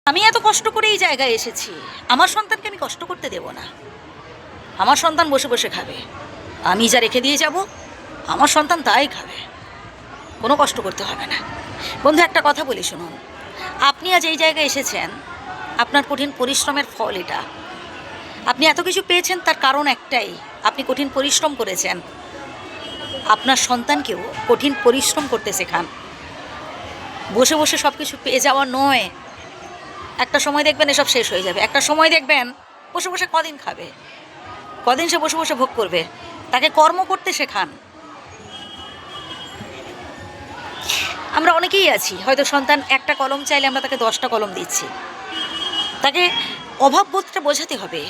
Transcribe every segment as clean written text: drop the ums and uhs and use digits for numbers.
আমি এত কষ্ট করে এই জায়গায় এসেছি, আমার সন্তানকে আমি কষ্ট করতে দেব না। আমার সন্তান বসে বসে খাবে, আমি যা রেখে দিয়ে যাব আমার সন্তান তাই খাবে, কোনো কষ্ট করতে হবে না। বন্ধু, একটা কথা বলি শুনুন, আপনি আজ এই জায়গায় এসেছেন, আপনার কঠিন পরিশ্রমের ফল এটা। আপনি এত কিছু পেয়েছেন তার কারণ একটাই, আপনি কঠিন পরিশ্রম করেছেন। আপনার সন্তানকেও কঠিন পরিশ্রম করতে শেখান। বসে বসে সব কিছু পেয়ে যাওয়া নয়। একটা সময় দেখবেন এসব শেষ হয়ে যাবে, একটা সময় দেখবেন বসে বসে কদিন খাবে, কদিন সে বসে বসে ভোগ করবে। তাকে কর্ম করতে শেখান। আমরা অনেকেই আছি, হয়তো সন্তান একটা কলম চাইলে আমরা তাকে 10টা কলম দিচ্ছি। তাকে অভাববোধটা বোঝাতে হবে,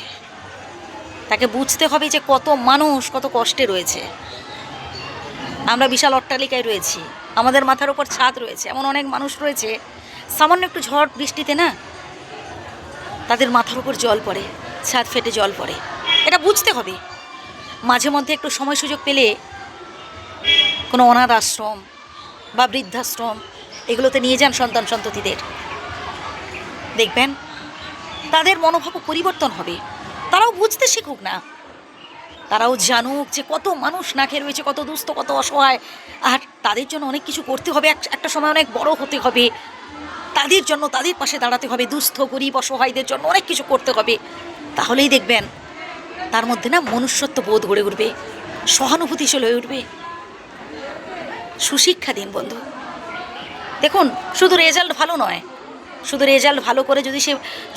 তাকে বুঝতে হবে যে কত মানুষ কত কষ্টে রয়েছে। আমরা বিশাল অট্টালিকায় রয়েছি, আমাদের মাথার ওপর ছাদ রয়েছে, এমন অনেক মানুষ রয়েছে সামান্য একটু ঝড় বৃষ্টিতে না তাদের মাথার উপর জল পড়ে, ছাদ ফেটে জল পড়ে। এটা বুঝতে হবে। মাঝে মধ্যে একটু সময় সুযোগ পেলে কোনো অনাথ আশ্রম বা বৃদ্ধাশ্রম এগুলোতে নিয়ে যান সন্তান সন্ততিদের, দেখবেন তাদের মনোভাবও পরিবর্তন হবে। তারাও বুঝতে শিখুক না, তারাও জানুক যে কত মানুষ না খেয়ে রয়েছে, কত দুস্থ, কত অসহায়, আর তাদের জন্য অনেক কিছু করতে হবে। একটা সময় অনেক বড় হতে হবে, তাদের জন্য তাদের পাশে দাঁড়াতে হবে, দুস্থ গরিব অসহায়দের জন্য অনেক কিছু করতে হবে। তাহলেই দেখবেন তার মধ্যে না মনুষ্যত্ব বোধ গড়ে উঠবে, সহানুভূতিশীল হয়ে উঠবে। সুশিক্ষা দিন বন্ধু। দেখুন, শুধু রেজাল্ট ভালো নয়, শুধু রেজাল্ট ভালো করে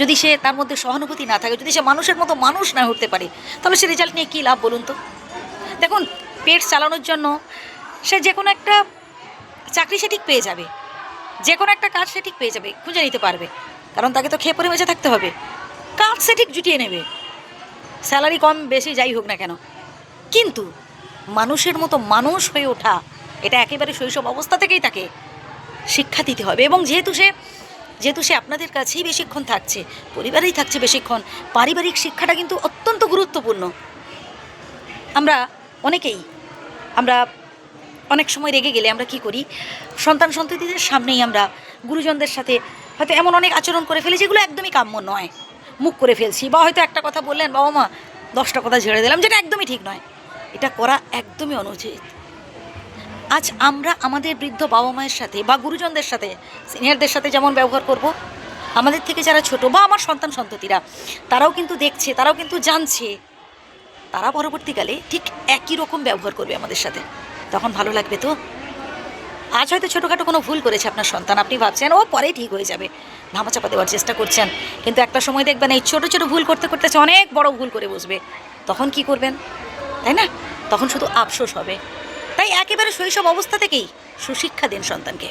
যদি সে তার মধ্যে সহানুভূতি না থাকে, যদি সে মানুষের মতো মানুষ না উঠতে পারে, তাহলে সে রেজাল্ট নিয়ে কী লাভ বলুন তো? দেখুন, পেট চালানোর জন্য সে যে কোনো একটা চাকরি সে ঠিক পেয়ে যাবে, যে কোনো একটা কাজ সে ঠিক পেয়ে যাবে, খুঁজে নিতে পারবে, কারণ তাকে তো খেয়ে পরে বেঁচে থাকতে হবে। কাজ সে ঠিক জুটিয়ে নেবে, স্যালারি কম বেশি যাই হোক না কেন। কিন্তু মানুষের মতো মানুষ হয়ে ওঠা, এটা একেবারে শৈশব অবস্থা থেকেই তাকে শিক্ষা দিতে হবে। এবং যেহেতু সে আপনাদের কাছেই বেশিক্ষণ থাকছে, পরিবারেই থাকছে বেশিক্ষণ, পারিবারিক শিক্ষাটা কিন্তু অত্যন্ত গুরুত্বপূর্ণ। আমরা অনেক সময় রেগে গেলে আমরা কি করি, সন্তান সন্ততিদের সামনেই আমরা গুরুজনদের সাথে হয়তো এমন অনেক আচরণ করে ফেলি যেগুলো একদমই কাম্য নয়, মুখ করে ফেলছি, বা হয়তো একটা কথা বললেন বাবা মা 10টা কথা ঝেড়ে দিলাম, যেটা একদমই ঠিক নয়। এটা করা একদমই অনুচিত। আজ আমরা আমাদের বৃদ্ধ বাবা মায়ের সাথে বা গুরুজনদের সাথে, সিনিয়রদের সাথে যেমন ব্যবহার করব, আমাদের থেকে যারা ছোট বা আমার সন্তান সন্ততিরা, তারাও কিন্তু দেখছে, তারাও কিন্তু জানছে, তারা পরবর্তীকালে ঠিক একই রকম ব্যবহার করবে আমাদের সাথে। তখন ভালো লাগবে তো? আজ হয়তো ছোটোখাটো কোনো ভুল করেছে আপনার সন্তান, আপনি ভাবছেন ও পরে ঠিক হয়ে যাবে, ধামাচাপা দেওয়ার চেষ্টা করছেন, কিন্তু একটা সময় দেখবেন এই ছোটো ছোটো ভুল করতে করতে অনেক বড় ভুল করে বসবে। তখন কি করবেন, তাই না? তখন শুধু আফসোস হবে। তাই একেবারে শৈশব অবস্থা থেকেই সুশিক্ষা দিন সন্তানকে।